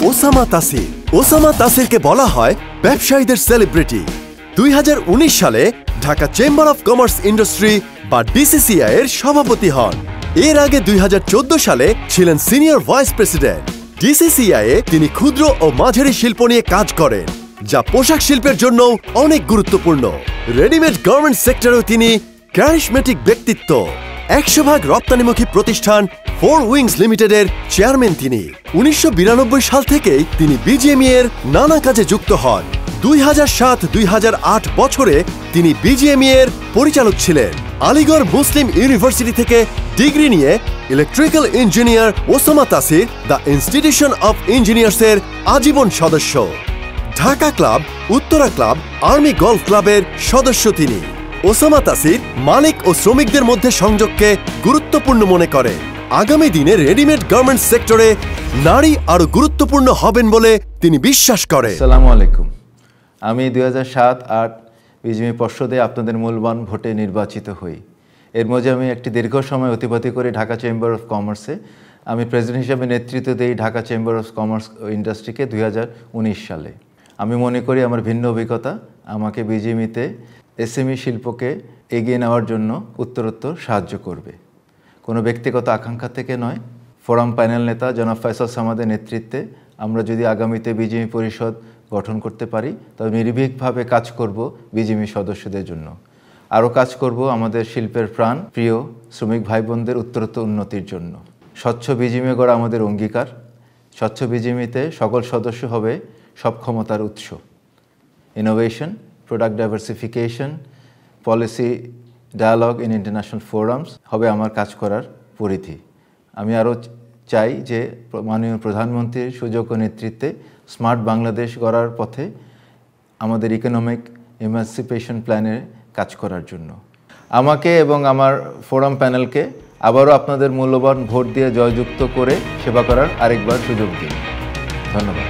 Osama তাসির। Osama তাসিরকে বলা হয় ব্যবসায়ীদের সেলিব্রিটি। 2019 সালে Dhaka chamber of commerce industry বা ডিসিসিআই এর সভাপতি হন। এর আগে 2014 সালে ছিলেন সিনিয়র ভাইস প্রেসিডেন্ট। ডিসিসিআই এ তিনি ক্ষুদ্র ও মাঝারি শিল্প নিয়ে কাজ করেন, যা পোশাক শিল্পের জন্য অনেক গুরুত্বপূর্ণ। রেডিমেড গার্মেন্টস সেক্টরেও তিনি ক্যারিশমেটিক ব্যক্তিত্ব। 100% রপ্তানিমুখী প্রতিষ্ঠান ফোর উইংস লিমিটেডের চেয়ারম্যান তিনি। 1992 সাল থেকেই তিনি বিজিএমই এর নানা কাজে যুক্ত হন। 2007-2008 বছরে তিনি বিজিএমই এর পরিচালক ছিলেন। আলিগড় মুসলিম ইউনিভার্সিটি থেকে ডিগ্রি নিয়ে electrical engineer Osama Tasir the institution of engineers এর আজীবন সদস্য। Dhaka club, Uttara club, army golf ক্লাবের সদস্য তিনি। ওসামা তাসির মালিক ও শ্রমিকদের মধ্যে সংযোগকে গুরুত্বপূর্ণ মনে করে। আগামী দিনে রেডিমেড গার্মেন্টস সেক্টরে নারী আরো গুরুত্বপূর্ণ হবেন বলে তিনি বিশ্বাস করেন। আসসালামু আলাইকুম। আমি 2007-08 বিজিএমই পর্ষদে আপনাদের মূল্যবান ভোটে নির্বাচিত হই। এর মধ্যে আমি একটি দীর্ঘ সময় অতিবাহিত করি ঢাকা চেম্বার অফ কমার্সে। আমি প্রেসিডেন্ট হিসেবে নেতৃত্ব দিই ঢাকা চেম্বার অফ কমার্স ইন্ডাস্ট্রিকে 2019 সালে। আমি মনে করি আমার ভিন্ন অভিজ্ঞতা আমাকে বিজিএমইতে এসএমই শিল্পকে এগিয়ে নেওয়ার জন্য উত্তরোত্তর সাহায্য করবে। কোনো ব্যক্তিগত আকাঙ্ক্ষা থেকে নয়, ফোরাম প্যানেল নেতা জনাব ফয়সাল সামাদের নেতৃত্বে আমরা যদি আগামীতে বিজিএমই পরিষদ গঠন করতে পারি তবে নির্ভীকভাবে কাজ করব বিজিএমই সদস্যদের জন্য। আরও কাজ করব আমাদের শিল্পের প্রাণ প্রিয় শ্রমিক ভাই বোনদের উত্তরোত্তর উন্নতির জন্য। স্বচ্ছ বিজিএমই গড়া আমাদের অঙ্গীকার। স্বচ্ছ বিজিএমইতে সকল সদস্য হবে সব ক্ষমতার উৎস। Innovation, product diversification, policy dialogue in international forums হবে আমার কাজ করার পরিধি। আমি আরও চাই যে মাননীয় প্রধানমন্ত্রীর সুযোগ্য নেতৃত্বে স্মার্ট বাংলাদেশ গড়ার পথে আমাদের ইকোনমিক ইমানসিপেশন প্ল্যানে কাজ করার জন্য। আমাকে এবং আমার ফোরাম প্যানেলকে আবারও আপনাদের মূল্যবান ভোট দিয়ে জয়যুক্ত করে সেবা করার আরেকবার সুযোগ দিন। ধন্যবাদ।